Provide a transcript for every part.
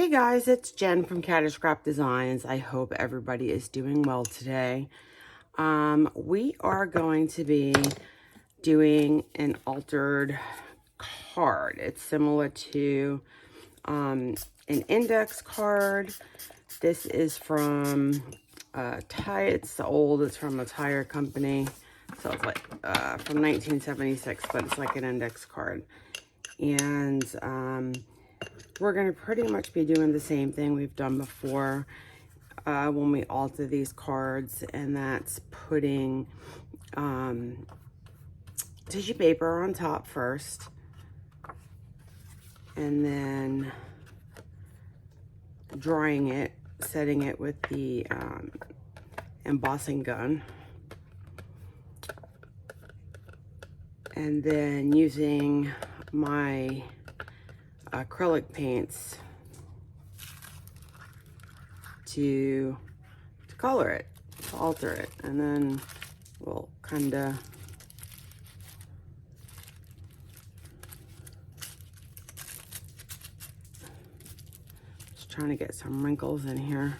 Hey guys, it's Jen from Scrap Designs. I hope everybody is doing well today. We are going to be doing an altered card. It's similar to an index card. This is from it's old. It's from a tire company. So it's like from 1976, but it's like an index card. And we're going to pretty much be doing the same thing we've done before when we alter these cards, and that's putting tissue paper on top first, and then drying it, setting it with the embossing gun, and then using my acrylic paints to color it, to alter it, and then we'll kind of just trying to get some wrinkles in here.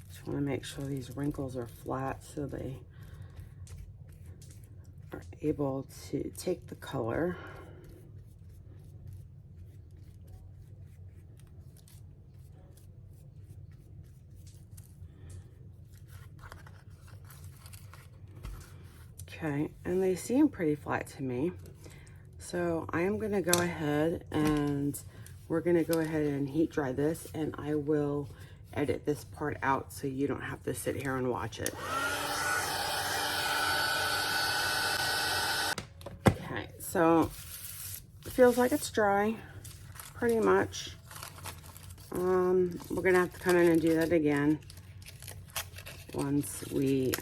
Just want to make sure these wrinkles are flat so they are able to take the color. Okay, and they seem pretty flat to me. So I am going to go ahead and we're going to go ahead and heat dry this, and I will edit this part out so you don't have to sit here and watch it. Okay, so it feels like it's dry, pretty much. We're going to have to come in and do that again once we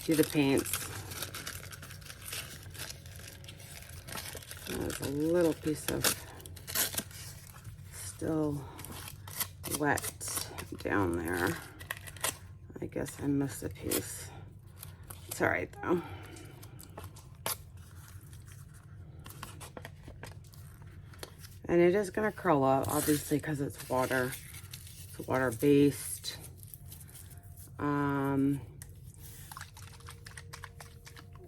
do the paints. There's a little piece of still wet down there. I guess I missed a piece. It's all right though. And it is going to curl up, obviously, because it's water. It's water based.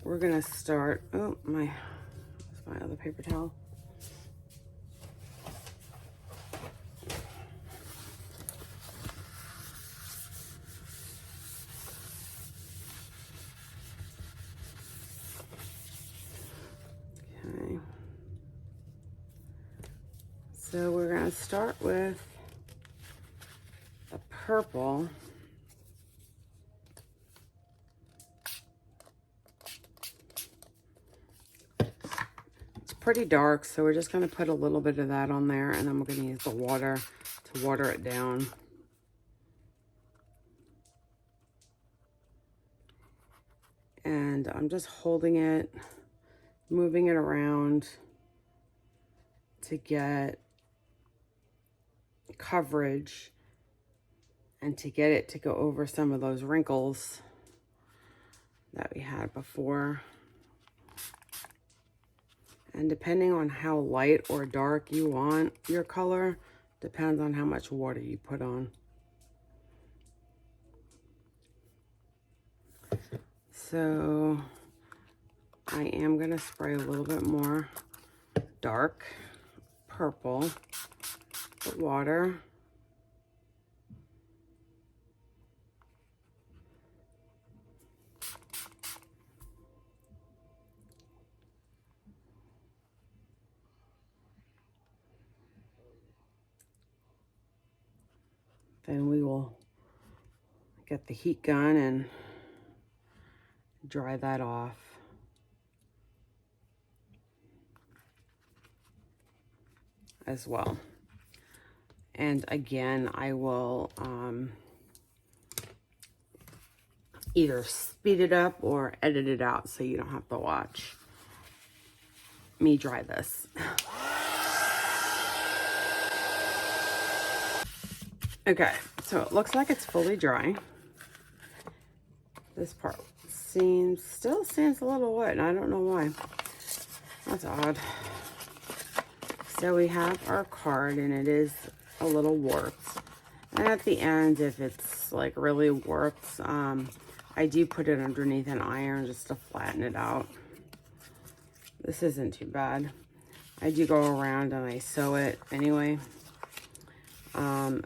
We're going to start. Oh, that's my other paper towel. Okay. So we're going to start with a purple. Pretty dark, so we're just going to put a little bit of that on there, and then we're going to use the water to water it down. And I'm just holding it, moving it around to get coverage and to get it to go over some of those wrinkles that we had before. And depending on how light or dark you want your color, depends on how much water you put on. So I am going to spray a little bit more dark purple with water. then we will get the heat gun and dry that off. As well. And again, I will either speed it up or edit it out so you don't have to watch me dry this. Okay, so it looks like it's fully dry. This part still seems a little wet, and I don't know why. That's odd. So we have our card, and it is a little warped. And at the end, if it's like really warped, I do put it underneath an iron just to flatten it out. This isn't too bad. I do go around and I sew it anyway.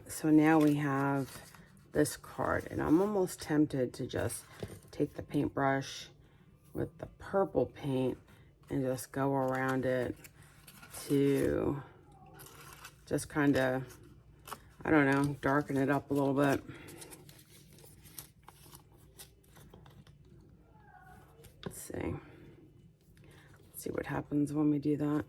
So now we have this card, and I'm almost tempted to just take the paintbrush with the purple paint and just go around it to just kind of, I don't know, darken it up a little bit. Let's see what happens when we do that.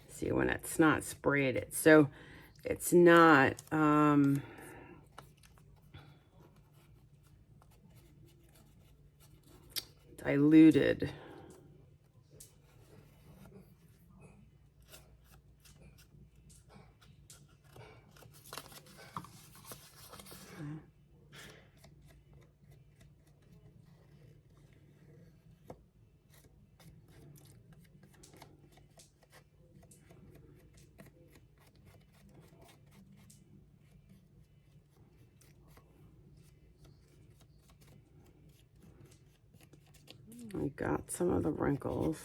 See, when it's not sprayed, it's not diluted. I got some of the wrinkles.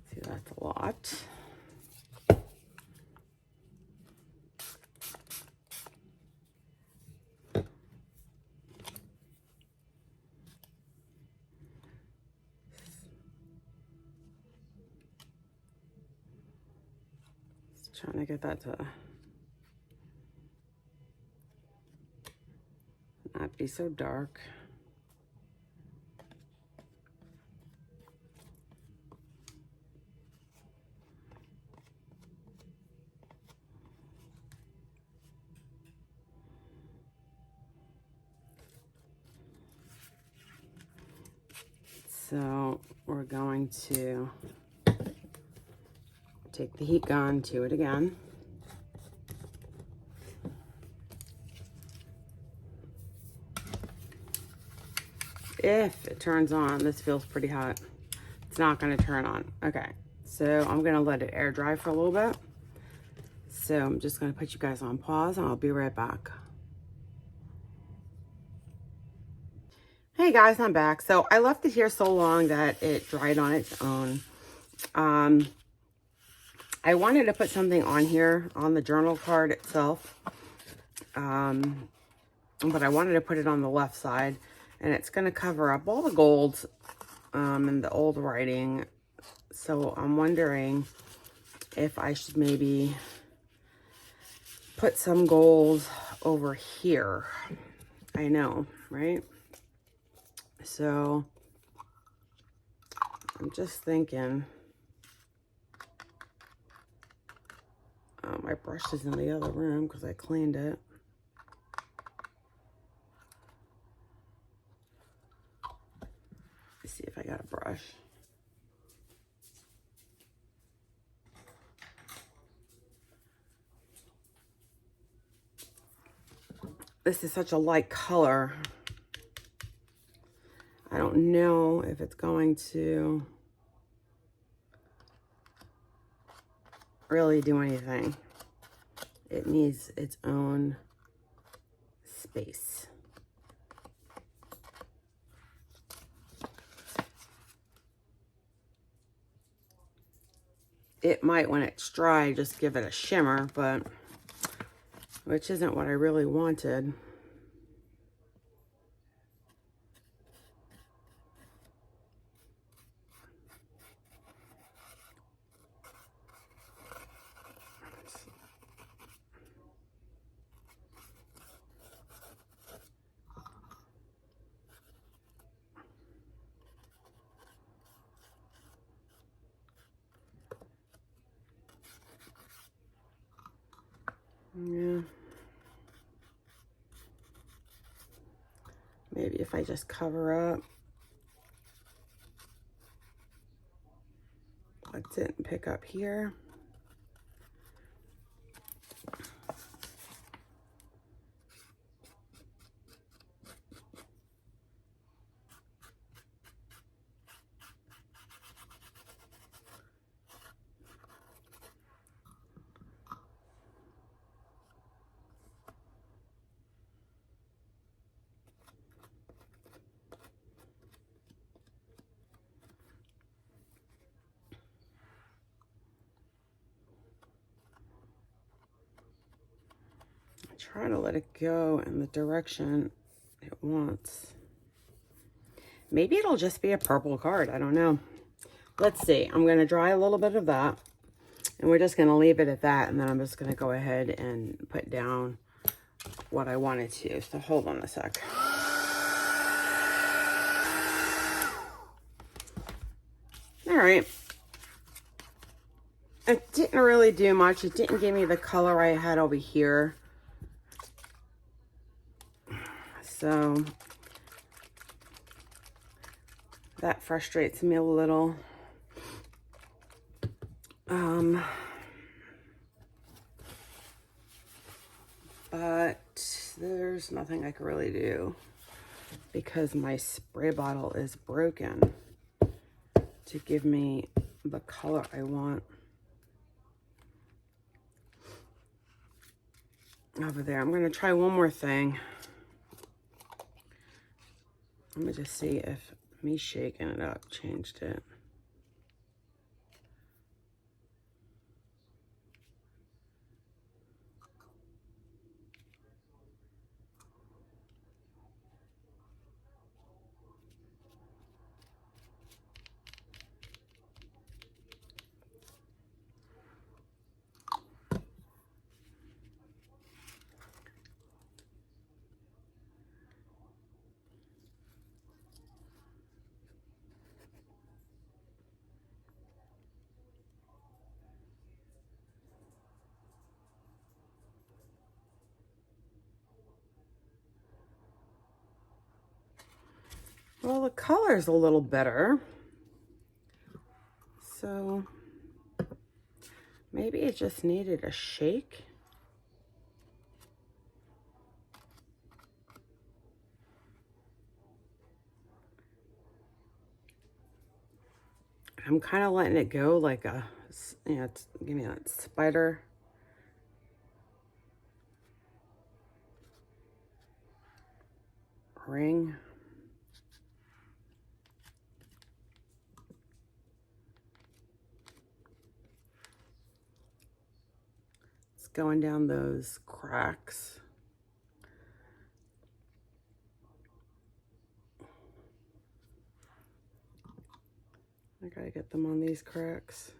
See, that's a lot. Trying to get that to not be so dark. So we're going to take the heat gun to it again. If it turns on, this feels pretty hot. It's not going to turn on. Okay, so I'm going to let it air dry for a little bit. So I'm just going to put you guys on pause and I'll be right back. Hey guys, I'm back. So I left it here so long that it dried on its own. I wanted to put something on here on the journal card itself. But I wanted to put it on the left side, and it's going to cover up all the golds and the old writing. So I'm wondering if I should maybe put some gold over here. I know, right? So I'm just thinking. My brush is in the other room because I cleaned it. Let's see if I got a brush. This is such a light color. I don't know if it's going to really do anything. It needs its own space. It might, when it's dry, just give it a shimmer, but which isn't what I really wanted. Yeah. Maybe if I just cover up what didn't pick up here. Try to let it go in the direction it wants. Maybe it'll just be a purple card. I don't know. Let's see. I'm going to dry a little bit of that. And we're just going to leave it at that. And then I'm just going to go ahead and put down what I wanted to. So hold on a sec. All right. It didn't really do much. It didn't give me the color I had over here. So that frustrates me a little. But there's nothing I can really do because my spray bottle is broken to give me the color I want. Over there, I'm going to try one more thing. Let me just see if me shaking it up changed it. Well, the color's a little better. So maybe it just needed a shake. I'm kind of letting it go like a, you know, give me that spider. Ring. It's going down those cracks. I gotta get them on these cracks.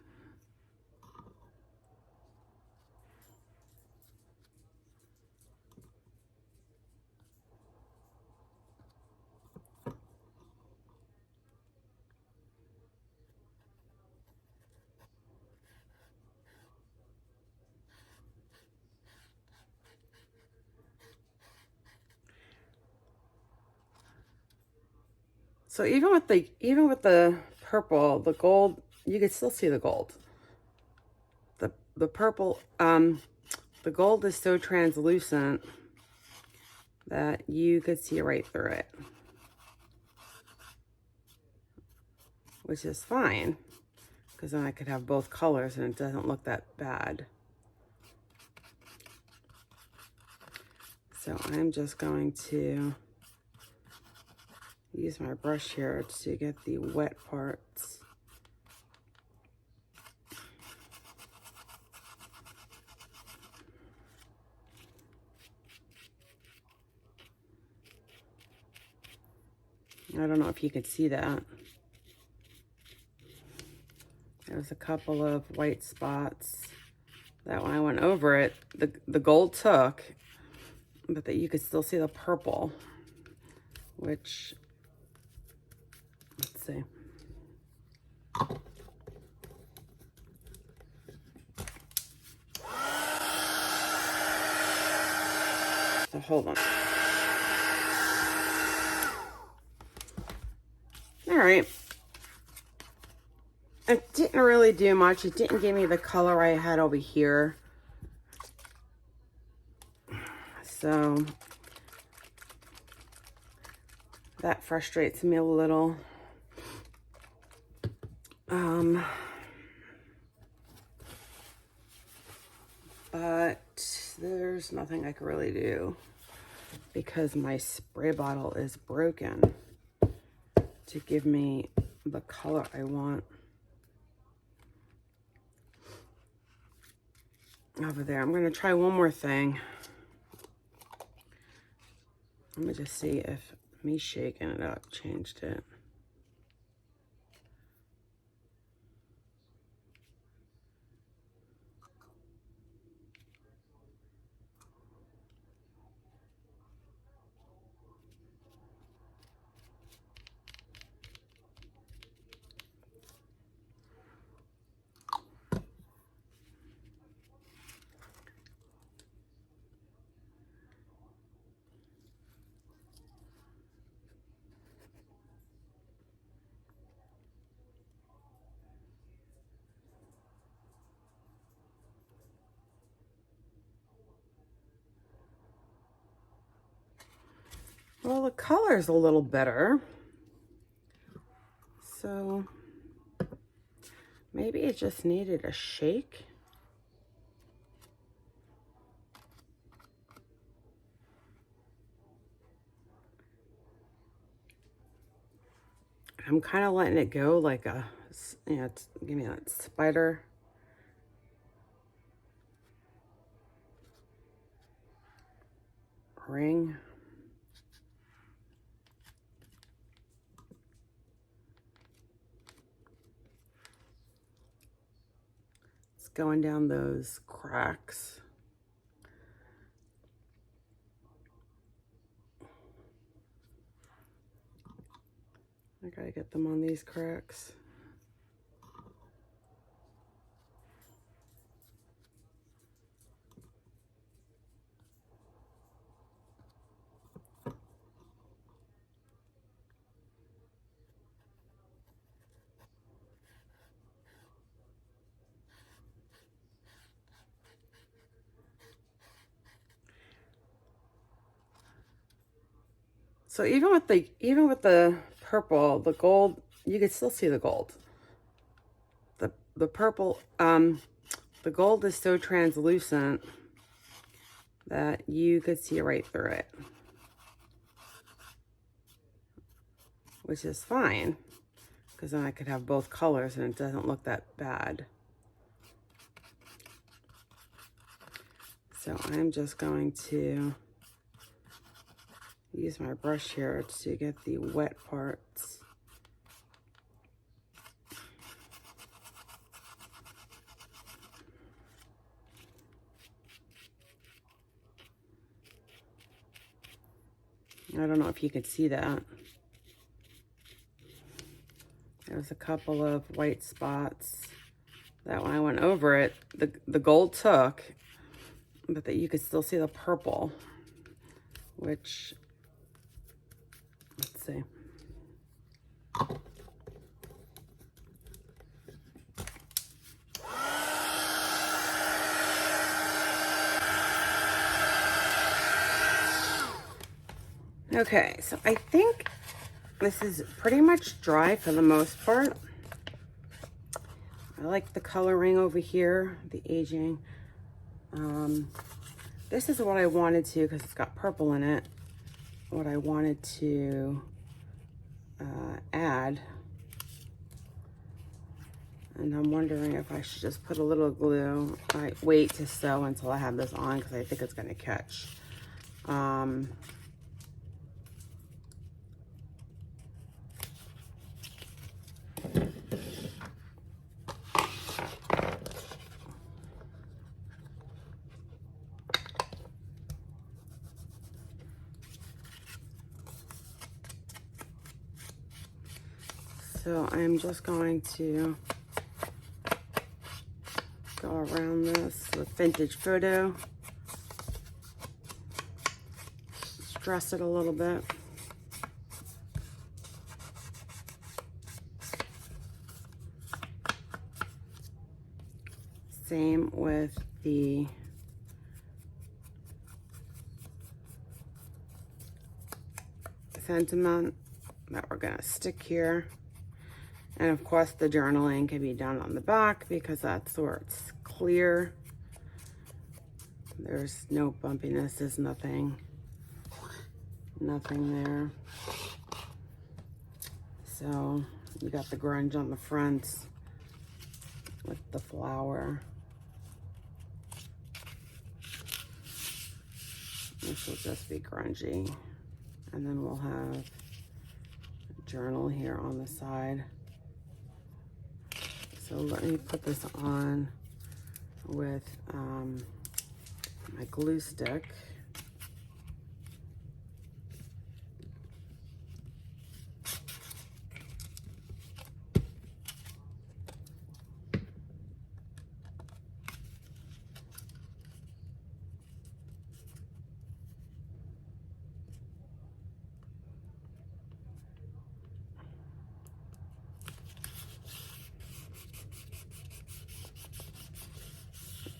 So even with the purple, the gold, you can still see the gold. The purple, the gold is so translucent that you could see right through it. which is fine, because then I could have both colors and it doesn't look that bad. So I'm just going to use my brush here to get the wet parts. I don't know if you could see that. There's a couple of white spots that when I went over it, the gold took, but that you could still see the purple, which, let's see. So hold on. All right. It didn't really do much. It didn't give me the color I had over here. So that frustrates me a little. But there's nothing I can really do because my spray bottle is broken to give me the color I want. Over there, I'm going to try one more thing. Let me just see if me shaking it up changed it. Well, the color's a little better. So maybe it just needed a shake. I'm kind of letting it go like a, you know, give me that spider. Ring. It's going down those cracks. I gotta get them on these cracks. So even with the purple, the gold, you can still see the gold. The purple, the gold is so translucent that you could see right through it, which is fine, because then I could have both colors and it doesn't look that bad. So I'm just going to use my brush here to get the wet parts. I don't know if you could see that. There's a couple of white spots that when I went over it, the gold took, but that you could still see the purple, which, let's see. Okay, so I think this is pretty much dry for the most part. I like the coloring over here, the aging. This is what I wanted to, because it's got purple in it, what I wanted to add. And I'm wondering if I should just put a little glue. I wait to sew until I have this on because I think it's going to catch. So I'm just going to go around this with vintage photo, stress it a little bit. Same with the sentiment that we're going to stick here. And of course the journaling can be done on the back because that's where it's clear. There's no bumpiness, there's nothing there. So you got the grunge on the front with the flower. This will just be grungy. And then we'll have a journal here on the side. So let me put this on with my glue stick.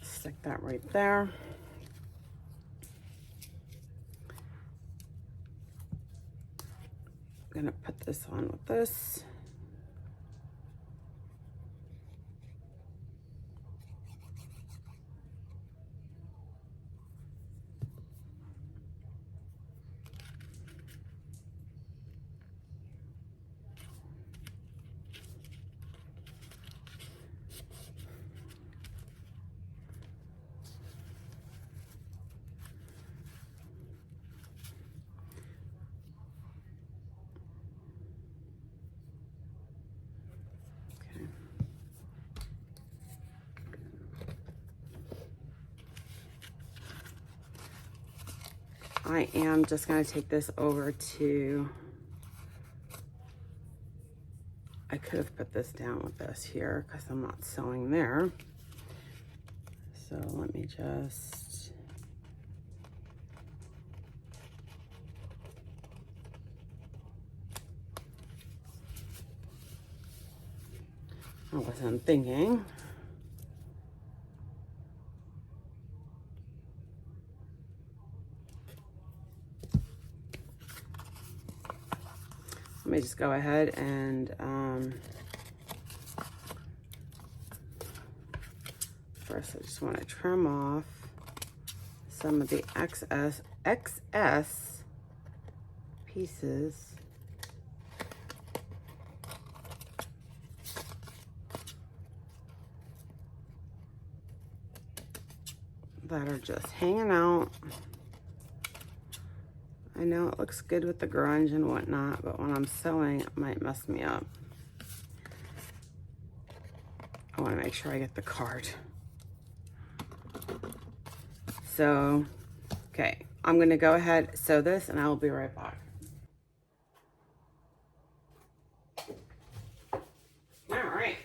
Stick that right there. I'm gonna put this on with this. I am just going to take this over to, I could have put this down with this here because I'm not sewing there. So let me just, I wasn't thinking. Let me just go ahead and first I just want to trim off some of the excess pieces that are just hanging out. I know it looks good with the grunge and whatnot, but when I'm sewing, it might mess me up. I want to make sure I get the card. So, okay, I'm going to go ahead, sew this, and I will be right back. All right.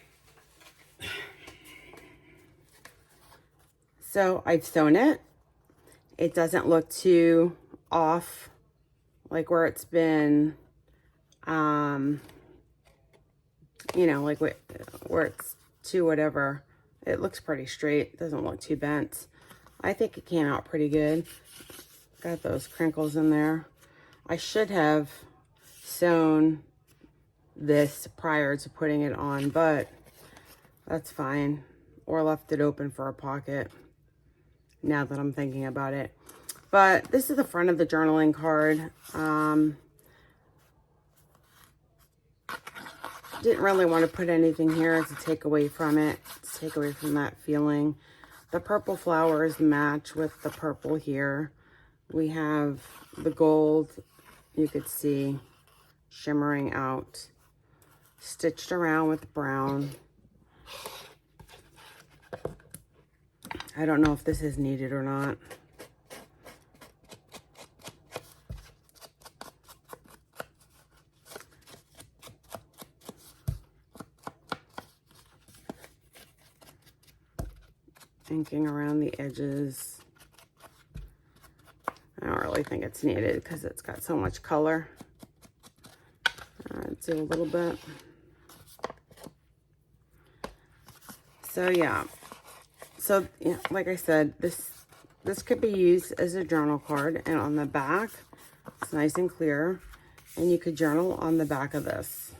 So I've sewn it. It doesn't look too off, like where it's been, you know, like where it's too whatever. It looks pretty straight. It doesn't look too bent. I think it came out pretty good. Got those crinkles in there. I should have sewn this prior to putting it on, but That's fine. Or left it open for a pocket, now that I'm thinking about it. But this is the front of the journaling card. Didn't really want to put anything here to take away from it, to take away from that feeling. The purple flowers match with the purple here. We have the gold, you could see, shimmering out, stitched around with brown. I don't know if this is needed or not. Inking around the edges. I don't really think it's needed because it's got so much color. I'd do a little bit. So yeah. So yeah, like I said, this could be used as a journal card, and on the back, it's nice and clear, and you could journal on the back of this.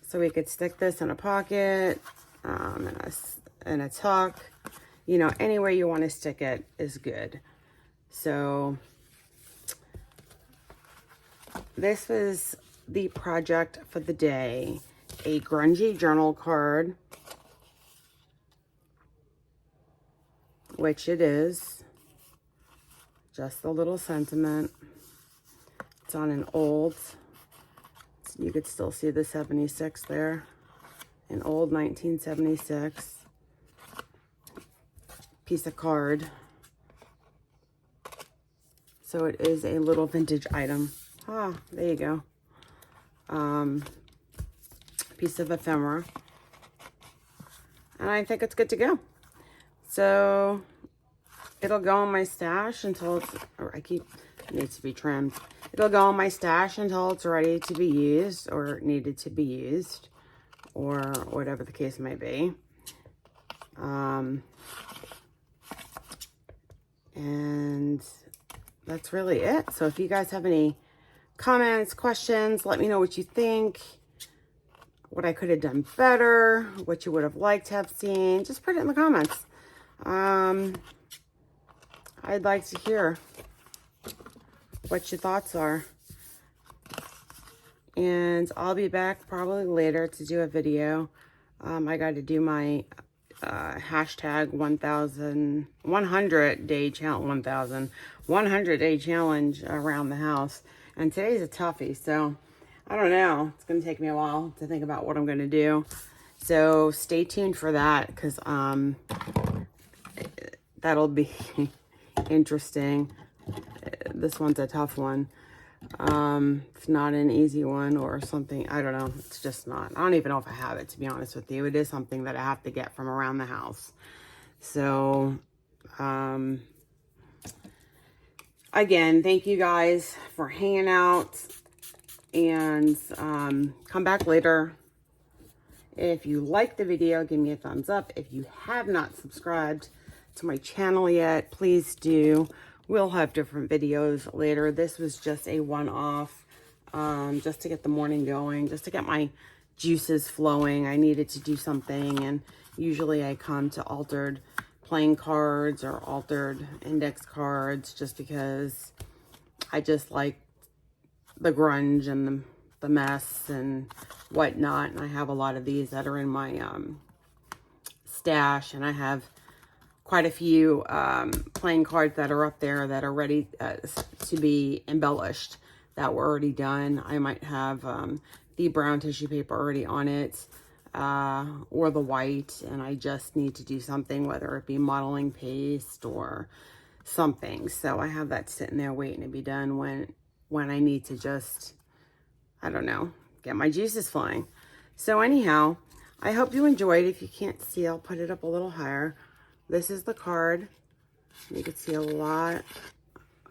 So we could stick this in a pocket, in a tuck, you know, anywhere you want to stick it is good. So this was the project for the day, a grungy journal card, which it is, just a little sentiment. It's on an old, you could still see the 76 there, an old 1976 piece of card. So it is a little vintage item. Ah, there you go. Piece of ephemera. And I think it's good to go. So it'll go in my stash until it's, it needs to be trimmed. It'll go in my stash until it's ready to be used, or needed to be used, or whatever the case may be. And that's really it. So if you guys have any comments, questions, let me know what you think, what I could have done better, what you would have liked to have seen. Just put it in the comments. I'd like to hear what your thoughts are. And I'll be back probably later to do a video. I got to do my hashtag 100 day challenge around the house. And today's a toughie, so I don't know. It's going to take me a while to think about what I'm going to do. So stay tuned for that, because that'll be interesting. This one's a tough one. It's not an easy one or something. I don't know. It's just not. I don't even know if I have it, to be honest with you. It is something that I have to get from around the house. So, again, thank you guys for hanging out, and come back later. If you like the video, give me a thumbs up. If you have not subscribed to my channel yet, please do. We'll have different videos later. This was just a one-off, just to get the morning going, just to get my juices flowing. I needed to do something, and usually I come to altered playing cards or altered index cards just because I just like the grunge and the mess and whatnot. And I have a lot of these that are in my stash, and I have quite a few playing cards that are up there that are ready to be embellished, that were already done. I might have the brown tissue paper already on it, or the white, and I just need to do something, whether it be modeling paste or something. So I have that sitting there waiting to be done when I need to just, I don't know, get my juices flowing. So anyhow, I hope you enjoyed. If you can't see, I'll put it up a little higher. This is the card. You can see a lot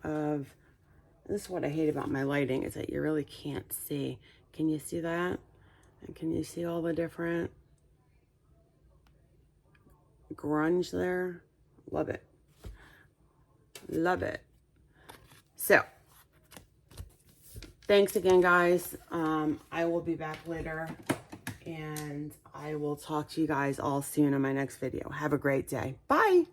of, this is what I hate about my lighting, is that you really can't see. Can you see that? And can you see all the different grunge there? Love it. Love it. So, thanks again, guys. I will be back later, And I will talk to you guys all soon in my next video. Have a great day. Bye.